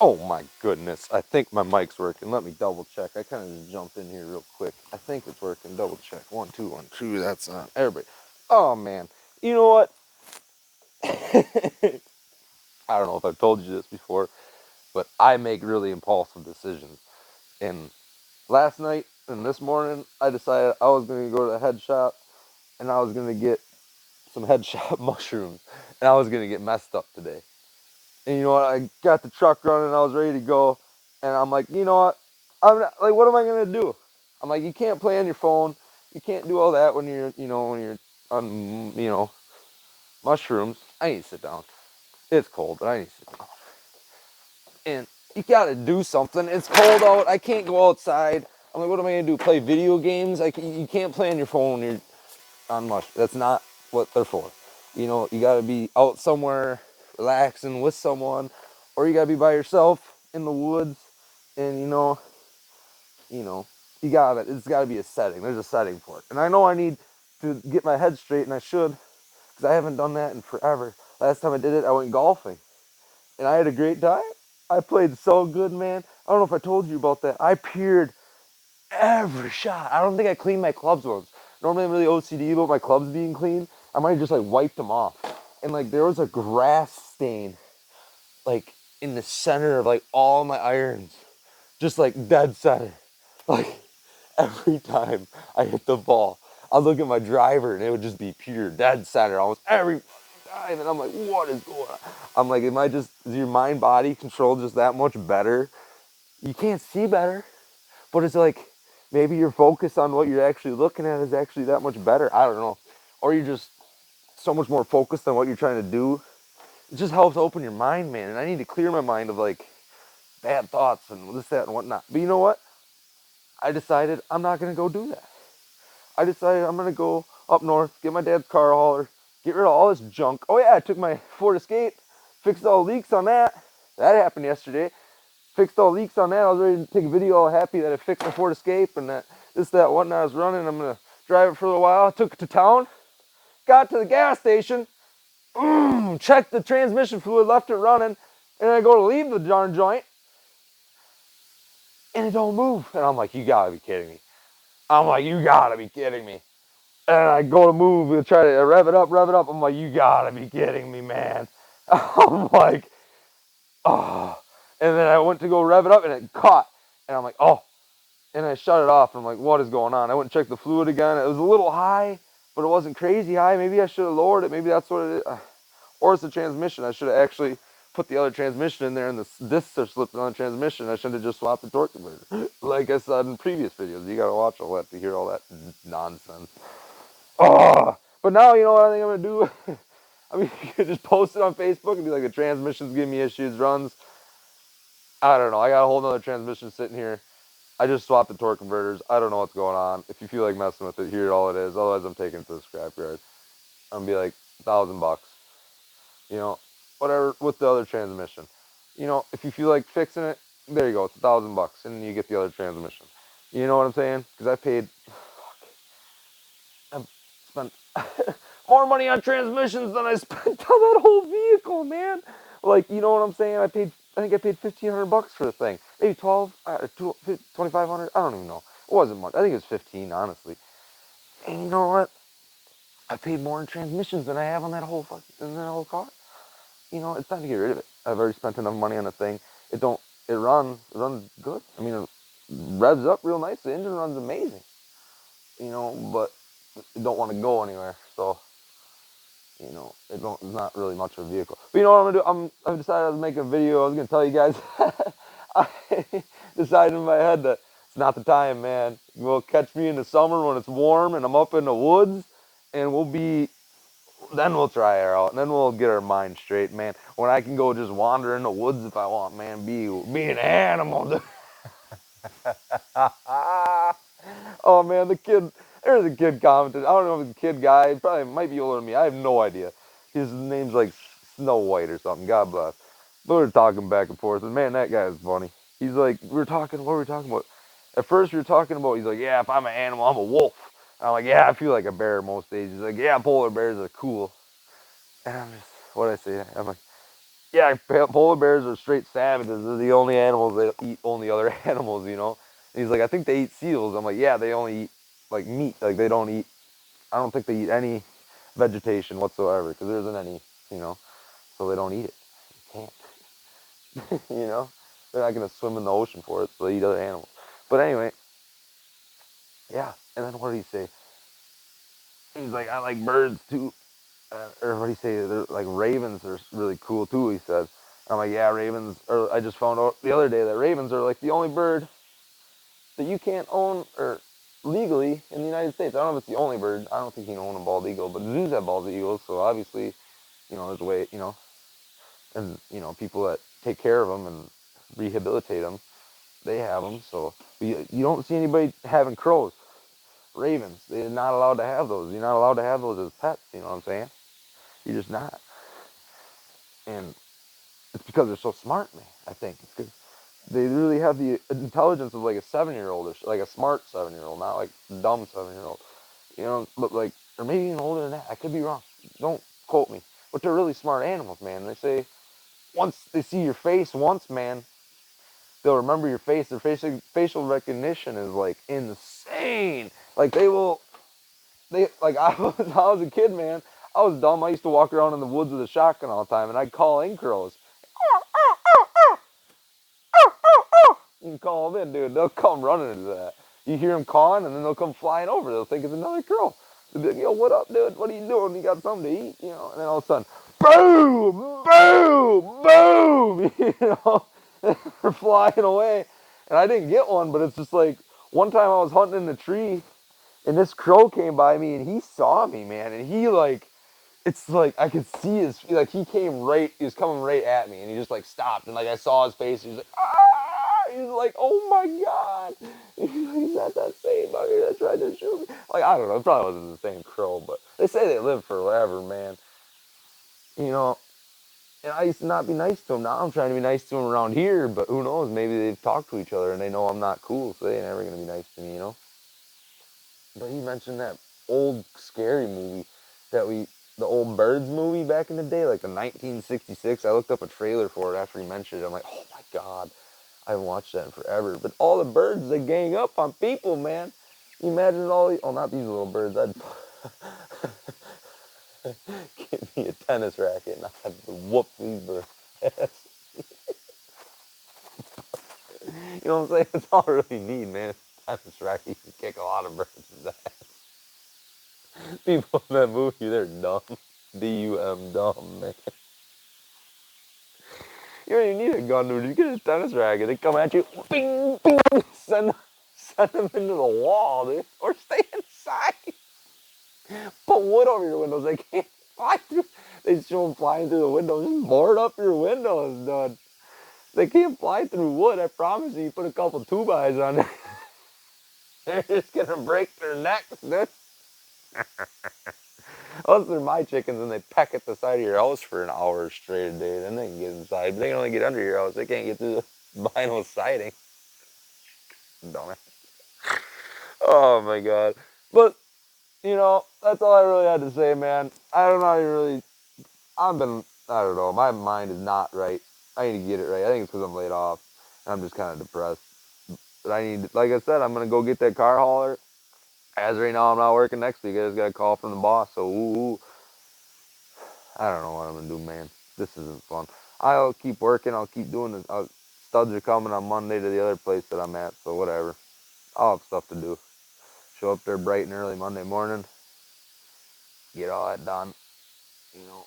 Oh my goodness. I think my mic's working. Let me double check. I kind of just jumped in here real quick. I think it's working. Double check. 1, 2, 1, 2. That's on. Everybody. Oh man. You know what? I don't know if I've told you this before, but I make really impulsive decisions. And last night and this morning, I decided I was going to go to the head shop and I was going to get some head shop mushrooms and I was going to get messed up today. And you know what? I got the truck running. I was ready to go, and I'm like, you know what? I'm not, like, what am I gonna do? I'm like, you can't play on your phone. You can't do all that when you're on, mushrooms. I need to sit down. It's cold, but I need to sit down. And you gotta do something. It's cold out. I can't go outside. I'm like, what am I gonna do? Play video games? You can't play on your phone when you're on mushrooms. That's not what they're for. You gotta be out somewhere, relaxing with someone, or you gotta be by yourself in the woods, and you know, it's gotta be a setting. There's a setting for it, and I know I need to get my head straight, and I should, because I haven't done that in forever. Last time I did it, I went golfing, and I had a great time. I played so good, man. I don't know if I told you about that. I peered every shot. I don't think I cleaned my clubs once. Normally I'm really OCD about my clubs being clean. I might have just like wiped them off. And like there was a grass stain like in the center of like all my irons. Just like dead center. Like every time I hit the ball, I'd look at my driver and it would just be pure dead center almost every time. And I'm like, what is going on? I'm like, is your mind body control just that much better? You can't see better. But it's like maybe your focus on what you're actually looking at is actually that much better. I don't know. Or you're just so much more focused on what you're trying to do. It just helps open your mind, man. And I need to clear my mind of like bad thoughts and this, that, and whatnot. But you know what? I decided I'm not going to go do that. I decided I'm going to go up north, get my dad's car hauler, get rid of all this junk. Oh, yeah, I took my Ford Escape, fixed all the leaks on that. That happened yesterday. Fixed all the leaks on that. I was ready to take a video, all happy that I fixed my Ford Escape and that this, that, whatnot. I was running. I'm going to drive it for a little while. I took it to town, got to the gas station, checked the transmission fluid, left it running, and I go to leave the darn joint, and it don't move. And I'm like, you gotta be kidding me. I'm like, you gotta be kidding me. And I go to move and try to rev it up, rev it up. I'm like, you gotta be kidding me, man. I'm like, oh. And then I went to go rev it up, and it caught. And I'm like, oh. And I shut it off. And I'm like, what is going on? I went and checked the fluid again. It was a little high, but it wasn't crazy high. Maybe I should have lowered it. Maybe that's what it is. Or it's the transmission. I should have actually put the other transmission in there, and the discs are slipping on the transmission. I should have just swapped the torque converter. Like I said in previous videos, you gotta watch all that to hear all that nonsense. Oh, but now you know what I think I'm gonna do. I mean, you could just post it on Facebook and be like, the transmission's giving me issues, runs. I don't know. I got a whole nother transmission sitting here. I just swapped the torque converters. I don't know what's going on. If you feel like messing with it, here's all it is. Otherwise, I'm taking it to the scrapyard. I'm gonna be like $1,000. You know, whatever with the other transmission. If you feel like fixing it, there you go. It's $1,000, and you get the other transmission. You know what I'm saying? Because I've spent more money on transmissions than I spent on that whole vehicle, man. Like, you know what I'm saying? I think I paid $1,500 for the thing. Maybe 12, 2,500. I don't even know. It wasn't much. I think it was 15, honestly. And you know what? I paid more in transmissions than I have on that whole car. It's time to get rid of it. I've already spent enough money on the thing. It runs good. I mean, it revs up real nice. The engine runs amazing. But it don't want to go anywhere. So, it's not really much of a vehicle. But you know what I'm gonna do? I've decided to make a video. I was gonna tell you guys. I decided in my head that it's not the time, man. You'll catch me in the summer when it's warm and I'm up in the woods, and then we'll try her out, and then we'll get our mind straight, man. When I can go just wander in the woods if I want, man, be an animal. Oh man, there's a kid commented. I don't know if it's a kid guy. He probably might be older than me. I have no idea. His name's like Snow White or something. God bless. But we were talking back and forth, and man, that guy is funny. He's like, we were talking. What were we talking about? At first, we were talking about. He's like, yeah, if I'm an animal, I'm a wolf. And I'm like, yeah, I feel like a bear most days. He's like, yeah, polar bears are cool. And I'm just, what did I say? I'm like, Yeah, polar bears are straight savages. They're the only animals that eat only other animals, you know? And he's like, I think they eat seals. I'm like, yeah, they only eat, like, meat. Like, they don't eat, I don't think they eat any vegetation whatsoever, because there isn't any, you know? So they don't eat it. You can't, you know? They're not going to swim in the ocean for it, so they eat other animals. But anyway, yeah. And then what did he say? He's like, I like birds too. Or what do you say? They're like ravens are really cool too. He said. I'm like, yeah, ravens. Or I just found out the other day that ravens are like the only bird that you can't own or legally in the United States. I don't know if it's the only bird. I don't think you can own a bald eagle, but zoos have bald eagles, so obviously, there's a way, and people that take care of them and rehabilitate them, they have them. So you don't see anybody having crows, ravens. They're not allowed to have those. You're not allowed to have those as pets. You know what I'm saying? You're just not. And it's because they're so smart, man. I think it's because they really have the intelligence of like a 7-year-old or like a smart 7-year-old, not like a dumb 7-year-old. But like, or maybe even older than that. I could be wrong. Don't quote me. But they're really smart animals, man. They say once they see your face once, man, they'll remember your face. Their facial recognition is like insane. Like I was a kid, man. I was dumb. I used to walk around in the woods with a shotgun all the time, and I'd call in crows. You can call them in, dude. They'll come running into that. You hear them cawing, and then they'll come flying over. They'll think it's another crow. They'll be like, yo, what up, dude? What are you doing? You got something to eat? And then all of a sudden, boom, boom, boom, they're flying away. And I didn't get one, but it's just like, one time I was hunting in the tree, and this crow came by me, and he saw me, man, and he, like, it's like I could see like he was coming right at me, and he just like stopped, and like I saw his face. He's like, ah! He's like, oh my god! He's not that same bugger that tried to shoot me. Like I don't know, it probably wasn't the same crow, but they say they live forever, man. You know, and I used to not be nice to him. Now I'm trying to be nice to him around here, but who knows? Maybe they've talked to each other and they know I'm not cool, so they ain't ever gonna be nice to me, But he mentioned that old scary movie that the old Birds movie back in the day, like the 1966. I looked up a trailer for it after he mentioned it. I'm like, oh my god, I haven't watched that in forever. But all the birds, they gang up on people, man. You imagine not these little birds. I'd give me a tennis racket and I'd whoop these birds. You know what I'm saying? That's all I really need, man. Tennis racket, you can kick a lot of birds' ass. People in that movie, they're dumb. D-U-M, dumb, man. You don't even need a gun, dude. You get a tennis racket. They come at you, bing, bing, send them into the wall, dude. Or stay inside. Put wood over your windows. They can't fly through. They show them flying through the windows. Just board up your windows, dude. They can't fly through wood. I promise you. You put a couple 2x on it, they're just gonna break their necks, dude. Unless they're my chickens and they peck at the side of your house for an hour straight a day, then they can get inside. But they can only get under your house. They can't get through the vinyl siding. Dumbass. Oh my god. But, that's all I really had to say, man. I don't know, I don't know, my mind is not right. I need to get it right. I think it's because I'm laid off. And I'm just kind of depressed. But like I said, I'm going to go get that car hauler. As right now, I'm not working next week. I just got a call from the boss. So, I don't know what I'm going to do, man. This isn't fun. I'll keep working. I'll keep doing it. Studs are coming on Monday to the other place that I'm at. So, whatever. I'll have stuff to do. Show up there bright and early Monday morning. Get all that done. You know,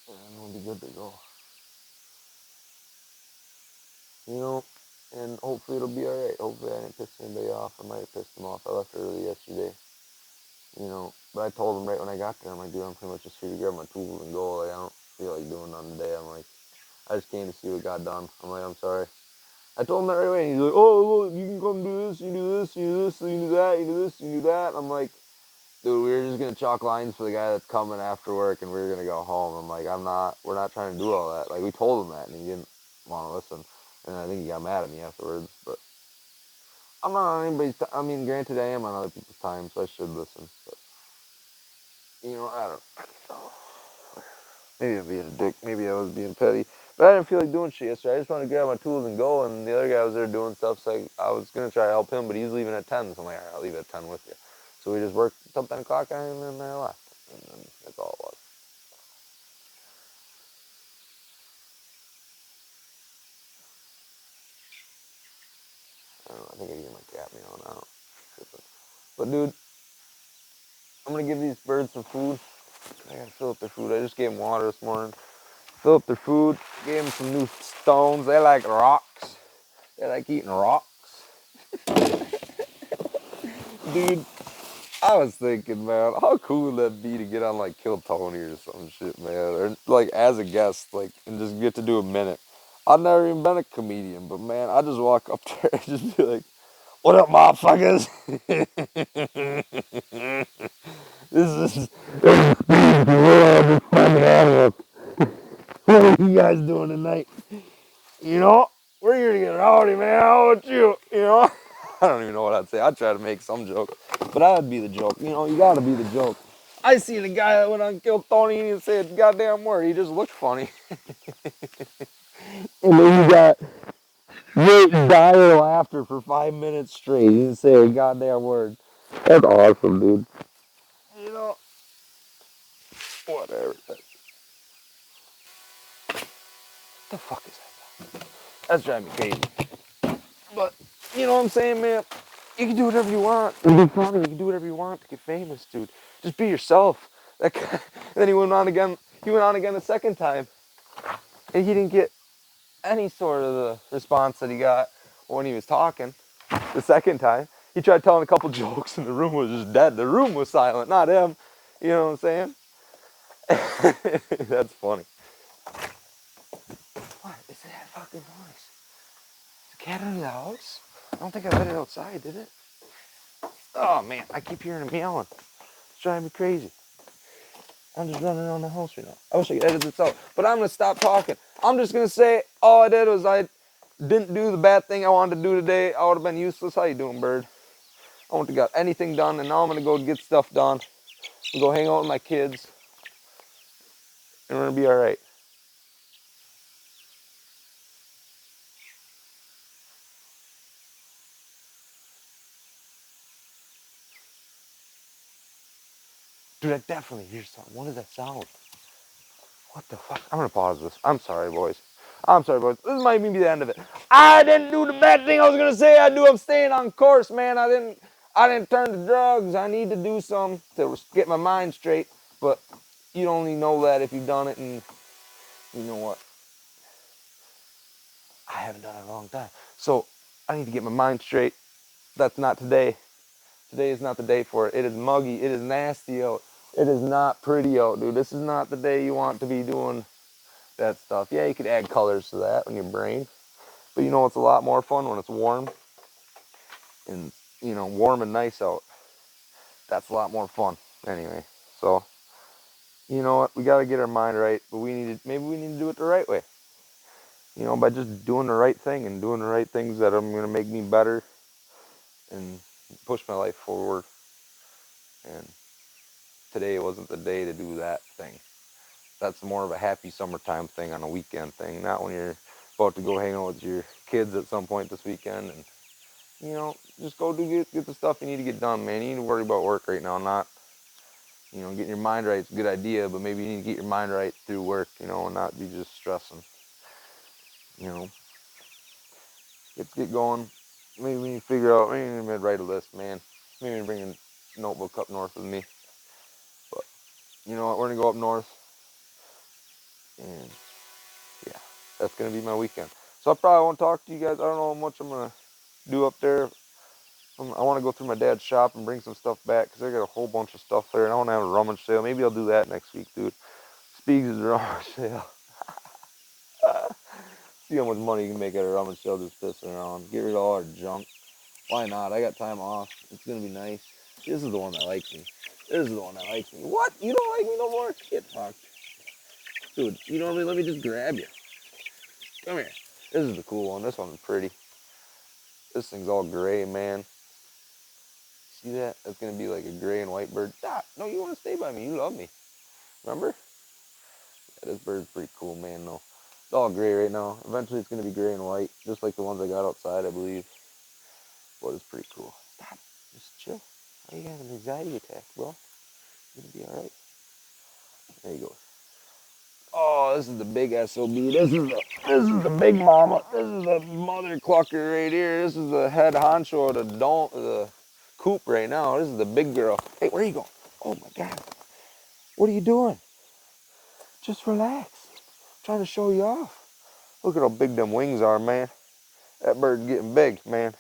and we'll be good to go. You know, and hopefully it'll be alright. Hopefully I didn't piss anybody off. I might have pissed them off. I left early yesterday. But I told them right when I got there, I'm like, dude, I'm pretty much just here to grab my tools and go. Like, I don't feel like doing nothing today. I'm like, I just came to see what got done. I'm like, I'm sorry. I told him that right away, and he's like, oh, look, you can come do this, you do this, you do this, you do that, you do this, you do that. And I'm like, dude, we were just gonna chalk lines for the guy that's coming after work, and we were gonna go home. I'm like, we're not trying to do all that. Like, we told him that, and he didn't want to listen. And I think he got mad at me afterwards, but I'm not on anybody's I mean, granted, I am on other people's time, so I should listen. But, I don't know. Maybe I'm being a dick. Maybe I was being petty. But I didn't feel like doing shit yesterday. I just wanted to grab my tools and go. And the other guy was there doing stuff. So I was going to try to help him, but he's leaving at 10. So I'm like, all right, I'll leave at 10 with you. So we just worked until 10 o'clock and then I left. And then that's all it was. I don't know. I think I hear my cat meowing out. But dude, I'm going to give these birds some food. I got to fill up their food. I just gave them water this morning. Fill up their food. Gave them some new stones. They like rocks. They like eating rocks. Dude, I was thinking, man, how cool would that be to get on like Kill Tony or some shit, man, or like as a guest, like, and just get to do a minute. I've never even been a comedian, but man, I just walk up there and just be like, "What up, motherfuckers? This is what are you guys doing tonight? You know, we're here to get rowdy, man. How about you? You know." I don't even know what I'd say. I'd try to make some joke, but I would be the joke. You know, you gotta be the joke. I seen a guy that went on Kill Tony and he said a goddamn word. He just looked funny. And then you got great dire laughter for 5 minutes straight. He didn't say a goddamn word. That's awesome, dude. You know, whatever. What the fuck is that? That's driving me crazy. But, you know what I'm saying, man? You can do whatever you want. You can be funny. You can do whatever you want to get famous, dude. Just be yourself. That guy, then he went on again. He went on again the second time, and he didn't get any sort of the response that he got when he was talking the second time. He tried telling a couple jokes, and the room was just dead. The room was silent, not him. You know what I'm saying? That's funny. What is that fucking noise? Is the cat under the house? I don't think I let it outside, did it? Oh man, I keep hearing it meowing. It's driving me crazy. I'm just running around the house right now. I wish I could edit this out, but I'm gonna stop talking. I'm just gonna say all I did was I didn't do the bad thing I wanted to do today. I would have been useless. How you doing, bird? I wouldn't have got anything done, and now I'm gonna go get stuff done. I'm gonna go hang out with my kids, and we're gonna be all right. Dude, I definitely hear something. What is that sound? What the fuck? I'm gonna pause this. I'm sorry, boys. I'm sorry, boys. This might even be the end of it. I didn't do the bad thing I was gonna say. I'm staying on course, man. I didn't turn to drugs. I need to do some to get my mind straight. But you only know that if you've done it, and you know what? I haven't done it in a long time. So I need to get my mind straight. That's not today. Today is not the day for it. It is muggy. It is nasty out. It is not pretty out, dude. This is not the day you want to be doing that stuff. Yeah, you could add colors to that in your brain. But you know it's a lot more fun when it's warm and, warm and nice out. That's a lot more fun. Anyway, so you know what? We got to get our mind right, but maybe we need to do it the right way. By just doing the right thing and doing the right things that are going to make me better and push my life forward. And today wasn't the day to do that thing. That's more of a happy summertime thing on a weekend thing, not when you're about to go hang out with your kids at some point this weekend. And just go get the stuff you need to get done, man. You need to worry about work right now, not getting your mind right. It's a good idea, but maybe you need to get your mind right through work, and not be just stressing. you know get going. Maybe we need to figure out, maybe we need to write a list, man. Maybe bring a notebook up north with me. But you know what, we're gonna go up north, and yeah, that's gonna be my weekend. So I probably won't talk to you guys. I don't know how much I'm gonna do up there. I want to go through my dad's shop and bring some stuff back because I got a whole bunch of stuff there, and I want to have a rummage sale. Maybe I'll do that next week, dude. Speaks is a rummage sale. See how much money you can make at a rummage sale just pissing around. Get rid of all our junk. Why not? I got time off. It's gonna be nice. This is the one that likes me. This is the one that likes me. What? You don't like me no more? Get fucked. Dude, you know what? Let me just grab you. Come here. This is the cool one. This one's pretty. This thing's all gray, man. See that? That's gonna be like a gray and white bird. Stop. No, you wanna stay by me. You love me. Remember? This bird's pretty cool, man, though. It's all gray right now. Eventually it's going to be gray and white, just like the ones I got outside, I believe. But it's pretty cool. Stop. Just chill. Why you having an anxiety attack, bro? You're going to be alright. There you go. Oh, this is the big SOB. This is the big mama. This is the mother clucker right here. This is the head honcho of the coop right now. This is the big girl. Hey, where you going? Oh my God. What are you doing? Just relax. I'm trying to show you off. Look at how big them wings are, man. That bird's getting big, man.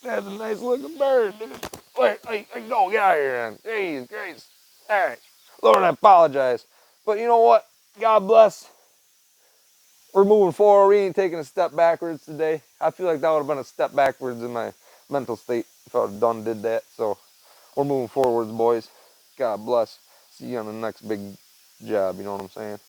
That's a nice looking bird, dude. Wait, go, get out of here, then. Jeez, grace. All right. Lord, I apologize. But you know what? God bless. We're moving forward. We ain't taking a step backwards today. I feel like that would have been a step backwards in my mental state if I would have did that. So we're moving forwards, boys. God bless. See you on the next big job, you know what I'm saying?